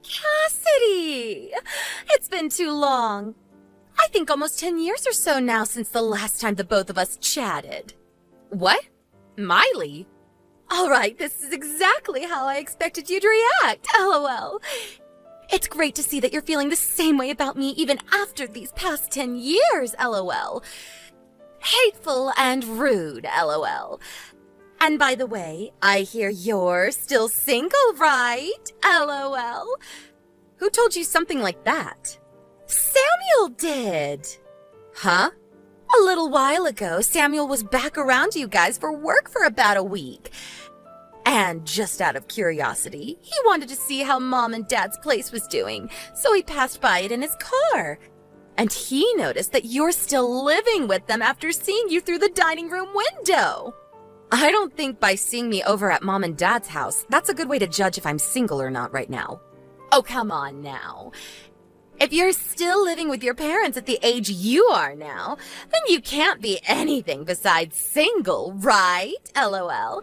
Cassidy! It's been too long. I think almost 10 years or so now since the last time the both of us chatted. What? Miley? All right, this is exactly how I expected you to react, LOL. It's great to see that you're feeling the same way about me even after these past 10 years, LOL. Hateful and rude, LOL. And by the way, I hear you're still single, right? LOL. Who told you something like that? Samuel did. Huh? A little while ago, Samuel was back around you guys for work for about a week. And just out of curiosity, he wanted to see how Mom and Dad's place was doing, so he passed by it in his car. And he noticed that you're still living with them after seeing you through the dining room window. I don't think by seeing me over at Mom and Dad's house, that's a good way to judge if I'm single or not right now. Oh, come on now. If you're still living with your parents at the age you are now, then you can't be anything besides single, right? LOL.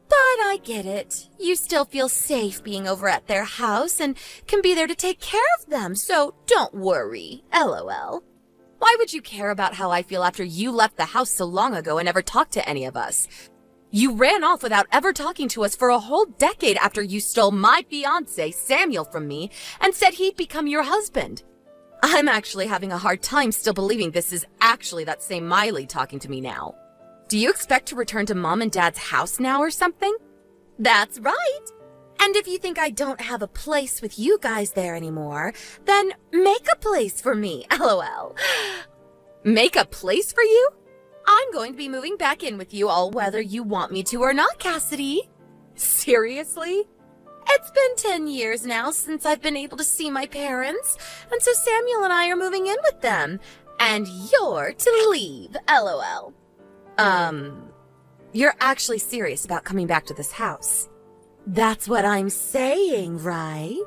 But I get it. You still feel safe being over at their house and can be there to take care of them, so don't worry. LOL. Why would you care about how I feel after you left the house so long ago and never talked to any of us? You ran off without ever talking to us for a whole decade after you stole my fiancé, Samuel, from me and said he'd become your husband. I'm actually having a hard time still believing this is actually that same Miley talking to me now. Do you expect to return to Mom and Dad's house now or something? That's right. And if you think I don't have a place with you guys there anymore, then make a place for me, LOL. Make a place for you? I'm going to be moving back in with you all whether you want me to or not, Cassidy. Seriously? It's been 10 years now since I've been able to see my parents, and so Samuel and I are moving in with them, and you're to leave, LOL. You're actually serious about coming back to this house? That's what I'm saying, right?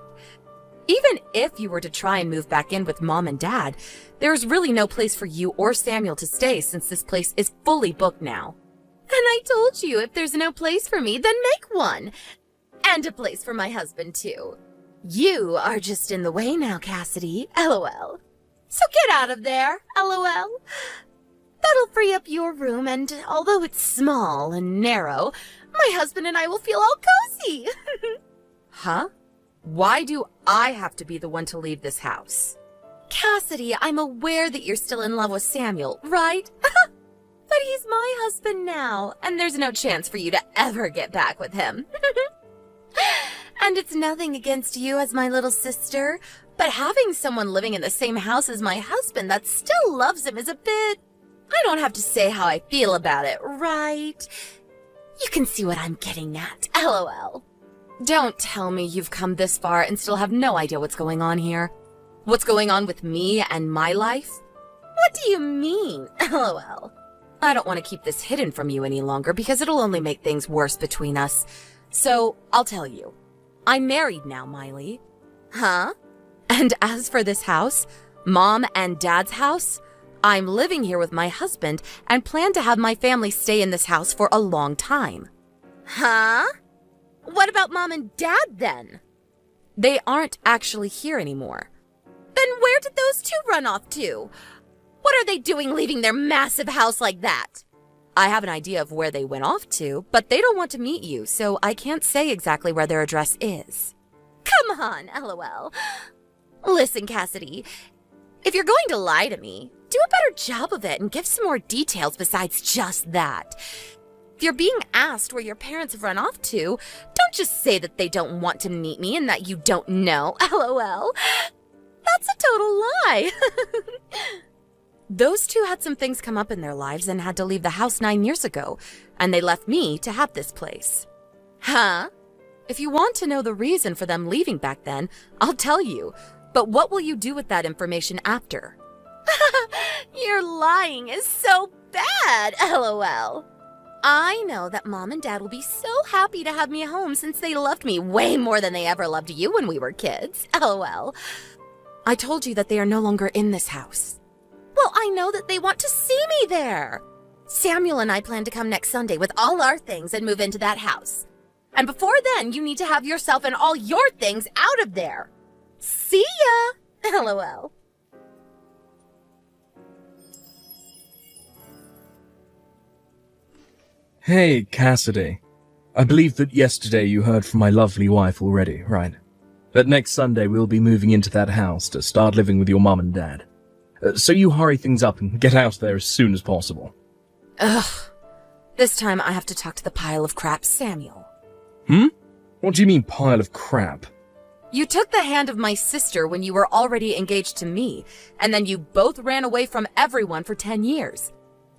Even if you were to try and move back in with Mom and Dad, there's really no place for you or Samuel to stay since this place is fully booked now. And I told you if there's no place for me, then make one. And a place for my husband, too. You are just in the way now, Cassidy, LOL. So get out of there, LOL. That'll free up your room, and although it's small and narrow, my husband and I will feel all cozy. Huh? Why do I have to be the one to leave this house? Cassidy, I'm aware that you're still in love with Samuel, right? But he's my husband now, and there's no chance for you to ever get back with him. And it's nothing against you as my little sister, but having someone living in the same house as my husband that still loves him is a bit... I don't have to say how I feel about it, right? You can see what I'm getting at, LOL. Don't tell me you've come this far and still have no idea what's going on here. What's going on with me and my life? What do you mean, LOL? I don't want to keep this hidden from you any longer because it'll only make things worse between us. So, I'll tell you. I'm married now, Miley. Huh? And as for this house, Mom and Dad's house, I'm living here with my husband and plan to have my family stay in this house for a long time. Huh? What about Mom and Dad then? They aren't actually here anymore. Then where did those two run off to? What are they doing leaving their massive house like that? I have an idea of where they went off to, but they don't want to meet you, so I can't say exactly where their address is. Come on, LOL. Listen, Cassidy, if you're going to lie to me, do a better job of it and give some more details besides just that. If you're being asked where your parents have run off to, don't just say that they don't want to meet me and that you don't know, LOL. That's a total lie. Those two had some things come up in their lives and had to leave the house 9 years ago, and they left me to have this place. Huh? If you want to know the reason for them leaving back then, I'll tell you, but what will you do with that information after? Your lying is so bad, LOL. I know that Mom and Dad will be so happy to have me home since they loved me way more than they ever loved you when we were kids, LOL. I told you that they are no longer in this house. Well, I know that they want to see me there. Samuel and I plan to come next Sunday with all our things and move into that house. And before then, you need to have yourself and all your things out of there. See ya! LOL. Hey, Cassidy. I believe that yesterday you heard from my lovely wife already, right? That next Sunday we'll be moving into that house to start living with your mom and dad. So you hurry things up and get out there as soon as possible. Ugh. This time I have to talk to the pile of crap Samuel. What do you mean, pile of crap? You took the hand of my sister when you were already engaged to me, and then you both ran away from everyone for 10 years.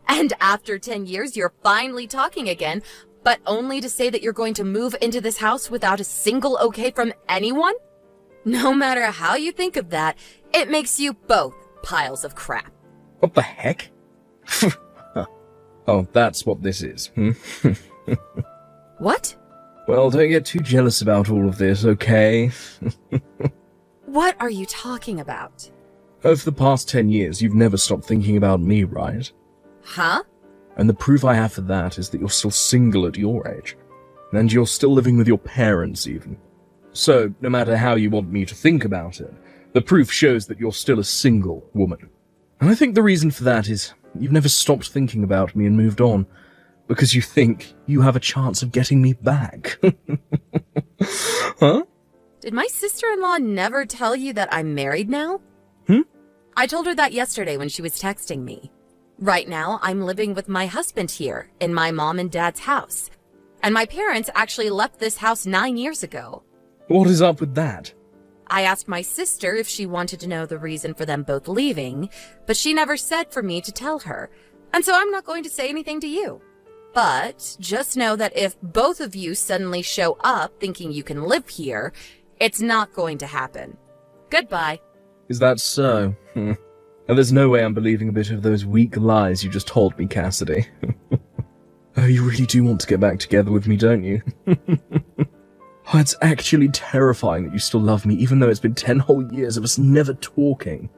And after 10 years, you're finally talking again, but only to say that you're going to move into this house without a single okay from anyone? No matter how you think of that, it makes you both piles of crap. What the heck? Oh, that's what this is, What? Well, don't get too jealous about all of this, okay? What are you talking about? Over the past 10 years, you've never stopped thinking about me, right? Huh? And the proof I have for that is that you're still single at your age. And you're still living with your parents, even. So, no matter how you want me to think about it, the proof shows that you're still a single woman. And I think the reason for that is you've never stopped thinking about me and moved on, because you think you have a chance of getting me back. Huh? Did my sister-in-law never tell you that I'm married now? I told her that yesterday when she was texting me. Right now, I'm living with my husband here in my mom and dad's house. And my parents actually left this house 9 years ago. What is up with that? I asked my sister if she wanted to know the reason for them both leaving, but she never said for me to tell her. And so I'm not going to say anything to you. But just know that if both of you suddenly show up thinking you can live here, it's not going to happen. Goodbye. Is that so? And there's no way I'm believing a bit of those weak lies you just told me, Cassidy. Oh, you really do want to get back together with me, don't you? Oh, it's actually terrifying that you still love me, even though it's been 10 whole years of us never talking.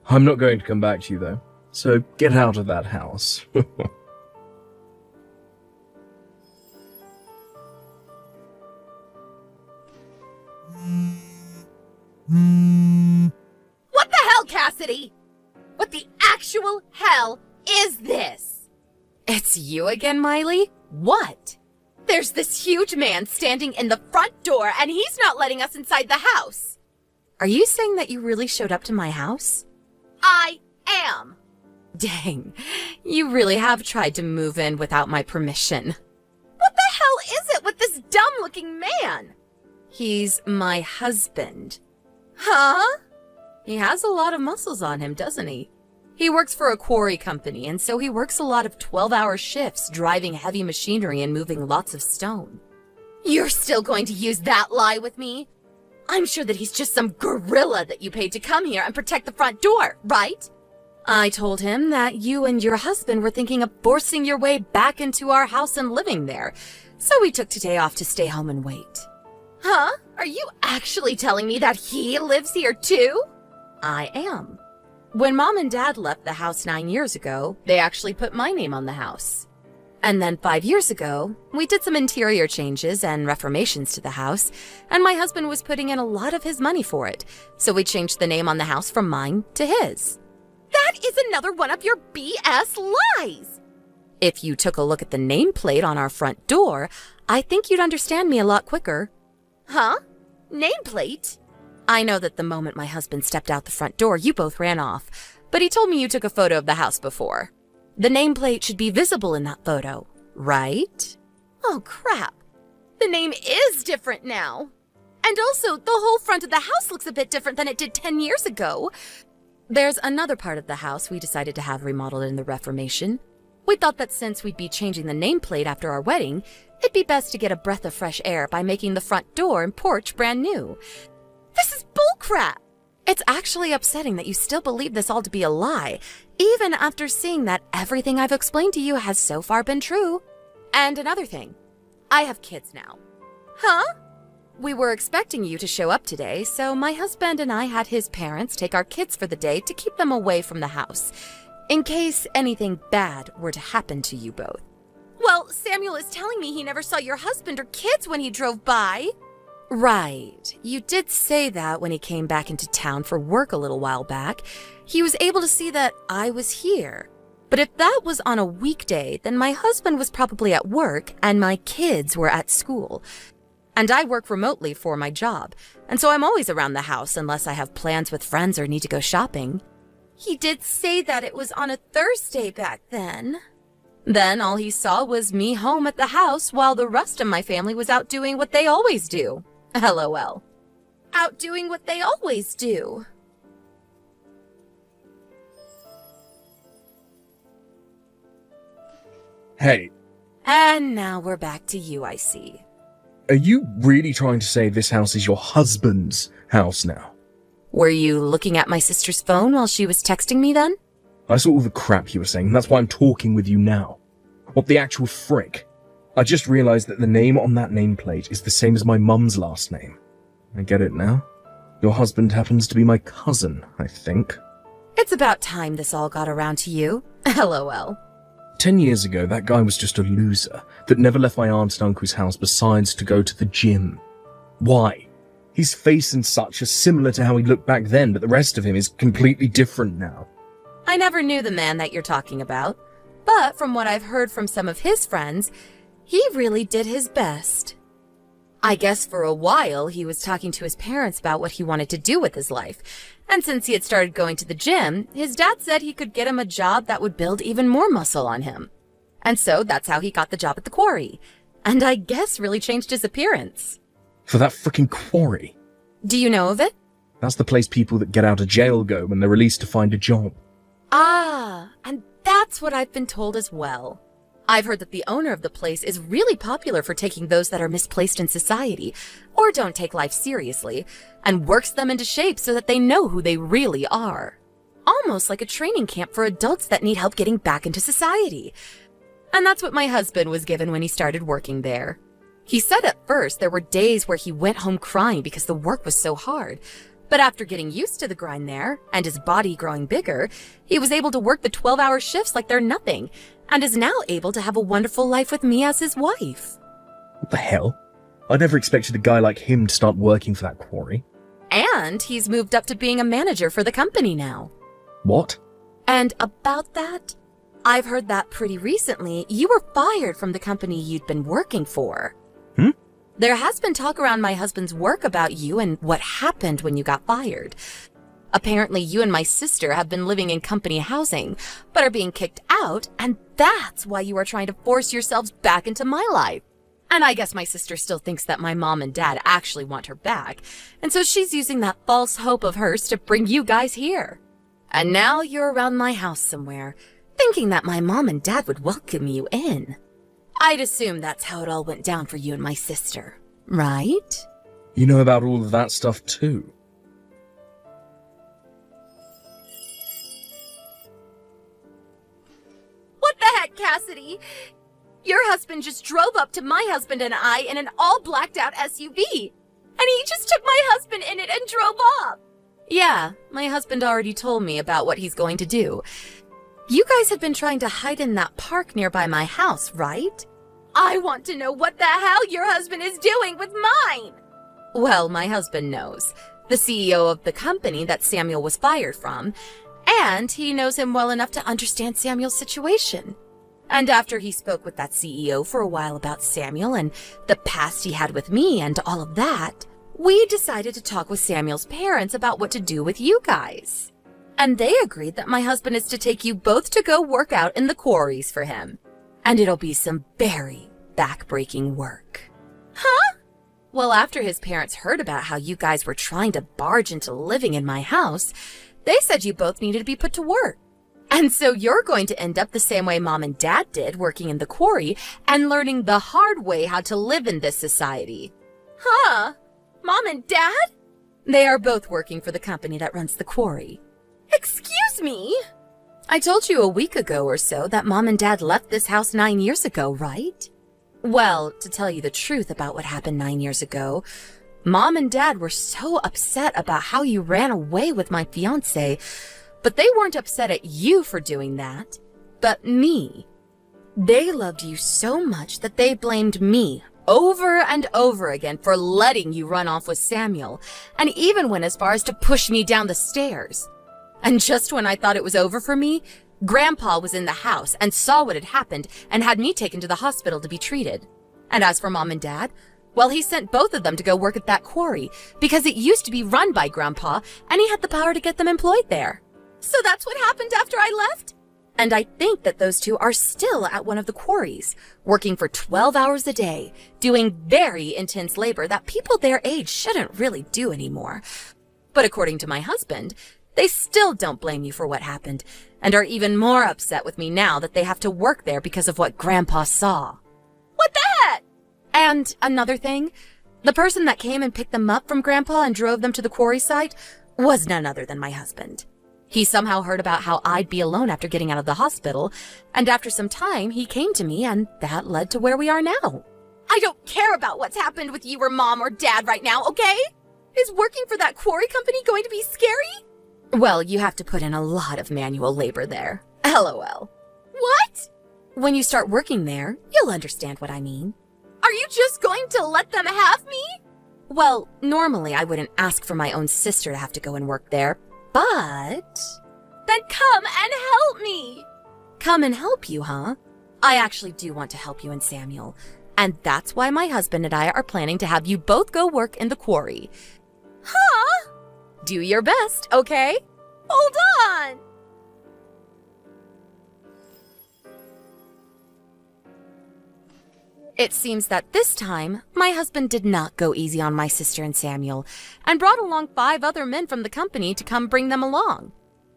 I'm not going to come back to you, though. So get out of that house. What the hell, Cassidy? What the actual hell is this? It's you again, Miley? What? There's this huge man standing in the front door and he's not letting us inside the house. Are you saying that you really showed up to my house? I am. Dang, you really have tried to move in without my permission. What the hell is it with this dumb-looking man? He's my husband. Huh? He has a lot of muscles on him, doesn't he? He works for a quarry company, and so he works a lot of 12-hour shifts, driving heavy machinery and moving lots of stone. You're still going to use that lie with me? I'm sure that he's just some gorilla that you paid to come here and protect the front door, right? I told him that you and your husband were thinking of forcing your way back into our house and living there, so we took today off to stay home and wait. Huh? Are you actually telling me that he lives here too? I am. When Mom and Dad left the house 9 years ago, they actually put my name on the house. And then 5 years ago, we did some interior changes and reformations to the house, and my husband was putting in a lot of his money for it, so we changed the name on the house from mine to his. That is another one of your BS lies! If you took a look at the nameplate on our front door, I think you'd understand me a lot quicker. Huh? Nameplate? I know that the moment my husband stepped out the front door, you both ran off, but he told me you took a photo of the house before. The nameplate should be visible in that photo, right? Oh, crap. The name is different now. And also, the whole front of the house looks a bit different than it did 10 years ago. There's another part of the house we decided to have remodeled in the Reformation. We thought that since we'd be changing the nameplate after our wedding, it'd be best to get a breath of fresh air by making the front door and porch brand new. This is bullcrap! It's actually upsetting that you still believe this all to be a lie, even after seeing that everything I've explained to you has so far been true. And another thing, I have kids now. Huh? We were expecting you to show up today, so my husband and I had his parents take our kids for the day to keep them away from the house, in case anything bad were to happen to you both. Well, Well, Samuel is telling me he never saw your husband or kids when he drove by. Right. You did say that when he came back into town for work a little while back. He was able to see that I was here. But if that was on a weekday, then my husband was probably at work and my kids were at school. And I work remotely for my job, and so I'm always around the house unless I have plans with friends or need to go shopping. He did say that it was on a Thursday back then. Then all he saw was me home at the house while the rest of my family was out doing what they always do. LOL. Out doing what they always do. Hey. And now we're back to you, I see. Are you really trying to say this house is your husband's house now? Were you looking at my sister's phone while she was texting me then? I saw all the crap you were saying, and that's why I'm talking with you now. What the actual frick? I just realized that the name on that nameplate is the same as my mum's last name. I get it now. Your husband happens to be my cousin, I think. It's about time this all got around to you. LOL. 10 years ago, that guy was just a loser that never left my aunt and uncle's house besides to go to the gym. Why? His face and such are similar to how he looked back then, but the rest of him is completely different now. I never knew the man that you're talking about, but from what I've heard from some of his friends, he really did his best. I guess for a while he was talking to his parents about what he wanted to do with his life, and since he had started going to the gym, his dad said he could get him a job that would build even more muscle on him. And so that's how he got the job at the quarry, and I guess really changed his appearance. For that frickin' quarry? Do you know of it? That's the place people that get out of jail go when they're released to find a job. Ah, and that's what I've been told as well. I've heard that the owner of the place is really popular for taking those that are misplaced in society, or don't take life seriously, and works them into shape so that they know who they really are. Almost like a training camp for adults that need help getting back into society. And that's what my husband was given when he started working there. He said at first there were days where he went home crying because the work was so hard. But after getting used to the grind there, and his body growing bigger, he was able to work the 12-hour shifts like they're nothing, and is now able to have a wonderful life with me as his wife. What the hell? I never expected a guy like him to start working for that quarry. And he's moved up to being a manager for the company now. What? And about that, I've heard that pretty recently you were fired from the company you'd been working for. There has been talk around my husband's work about you and what happened when you got fired. Apparently, you and my sister have been living in company housing, but are being kicked out, and that's why you are trying to force yourselves back into my life. And I guess my sister still thinks that my mom and dad actually want her back, and so she's using that false hope of hers to bring you guys here. And now you're around my house somewhere, thinking that my mom and dad would welcome you in. I'd assume that's how it all went down for you and my sister, right? You know about all of that stuff too. What the heck, Cassidy? Your husband just drove up to my husband and I in an all blacked out SUV. And he just took my husband in it and drove off. Yeah, my husband already told me about what he's going to do. You guys have been trying to hide in that park nearby my house, right? I want to know what the hell your husband is doing with mine. Well, my husband knows. The CEO of the company that Samuel was fired from. And he knows him well enough to understand Samuel's situation. And after he spoke with that CEO for a while about Samuel and the past he had with me and all of that, we decided to talk with Samuel's parents about what to do with you guys. And they agreed that my husband is to take you both to go work out in the quarries for him. And it'll be some very back-breaking work. Huh? Well, after his parents heard about how you guys were trying to barge into living in my house, they said you both needed to be put to work. And so you're going to end up the same way Mom and Dad did, working in the quarry and learning the hard way how to live in this society. Huh? Mom and Dad? They are both working for the company that runs the quarry. Excuse me? I told you a week ago or so that Mom and Dad left this house 9 years ago, right? Well, to tell you the truth about what happened 9 years ago, Mom and Dad were so upset about how you ran away with my fiancé, but they weren't upset at you for doing that, but me. They loved you so much that they blamed me over and over again for letting you run off with Samuel, and even went as far as to push me down the stairs. And just when I thought it was over for me, Grandpa was in the house and saw what had happened and had me taken to the hospital to be treated. And as for Mom and Dad, well, he sent both of them to go work at that quarry because it used to be run by Grandpa and he had the power to get them employed there. So that's what happened after I left? And I think that those two are still at one of the quarries, working for 12 hours a day, doing very intense labor that people their age shouldn't really do anymore. But according to my husband, they still don't blame you for what happened, and are even more upset with me now that they have to work there because of what Grandpa saw. What the heck? And another thing, the person that came and picked them up from Grandpa and drove them to the quarry site was none other than my husband. He somehow heard about how I'd be alone after getting out of the hospital, and after some time, he came to me, and that led to where we are now. I don't care about what's happened with you or Mom or Dad right now, okay? Is working for that quarry company going to be scary? Well, you have to put in a lot of manual labor there. LOL. What? When you start working there, you'll understand what I mean. Are you just going to let them have me? Well, normally I wouldn't ask for my own sister to have to go and work there, but... Then come and help me! Come and help you, huh? I actually do want to help you and Samuel, and that's why my husband and I are planning to have you both go work in the quarry. Huh? Do your best, okay? Hold on! It seems that this time, my husband did not go easy on my sister and Samuel, and brought along 5 other men from the company to come bring them along.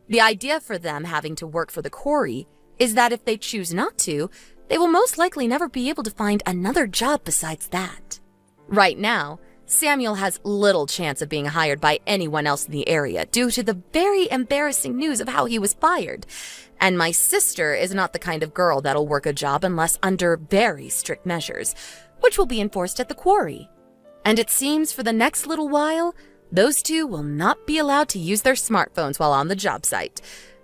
The idea for them having to work for the quarry is that if they choose not to, they will most likely never be able to find another job besides that. Right now, Samuel has little chance of being hired by anyone else in the area due to the very embarrassing news of how he was fired. And my sister is not the kind of girl that'll work a job unless under very strict measures, which will be enforced at the quarry. And it seems for the next little while, those two will not be allowed to use their smartphones while on the job site,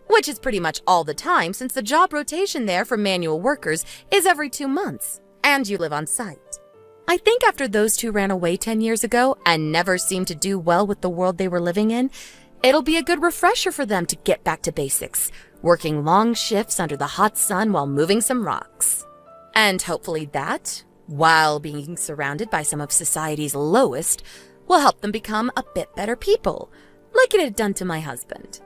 which is pretty much all the time since the job rotation there for manual workers is every 2 months, and you live on site. I think after those two ran away 10 years ago and never seemed to do well with the world they were living in, it'll be a good refresher for them to get back to basics, working long shifts under the hot sun while moving some rocks. And hopefully that, while being surrounded by some of society's lowest, will help them become a bit better people, like it had done to my husband.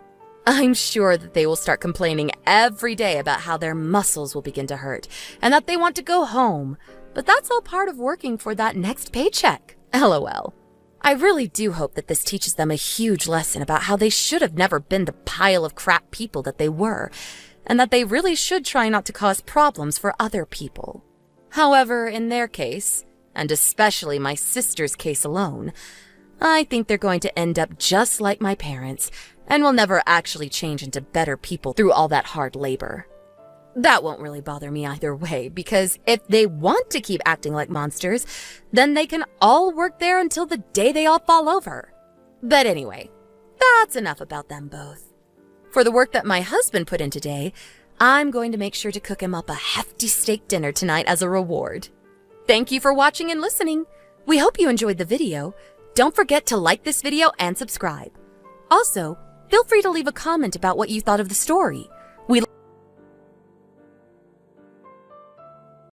I'm sure that they will start complaining every day about how their muscles will begin to hurt and that they want to go home, but that's all part of working for that next paycheck. LOL. I really do hope that this teaches them a huge lesson about how they should have never been the pile of crap people that they were, and that they really should try not to cause problems for other people. However, in their case, and especially my sister's case alone, I think they're going to end up just like my parents, and will never actually change into better people through all that hard labor. That won't really bother me either way, because if they want to keep acting like monsters, then they can all work there until the day they all fall over. But anyway, that's enough about them both. For the work that my husband put in today, I'm going to make sure to cook him up a hefty steak dinner tonight as a reward. Thank you for watching and listening. We hope you enjoyed the video. Don't forget to like this video and subscribe. Also, feel free to leave a comment about what you thought of the story.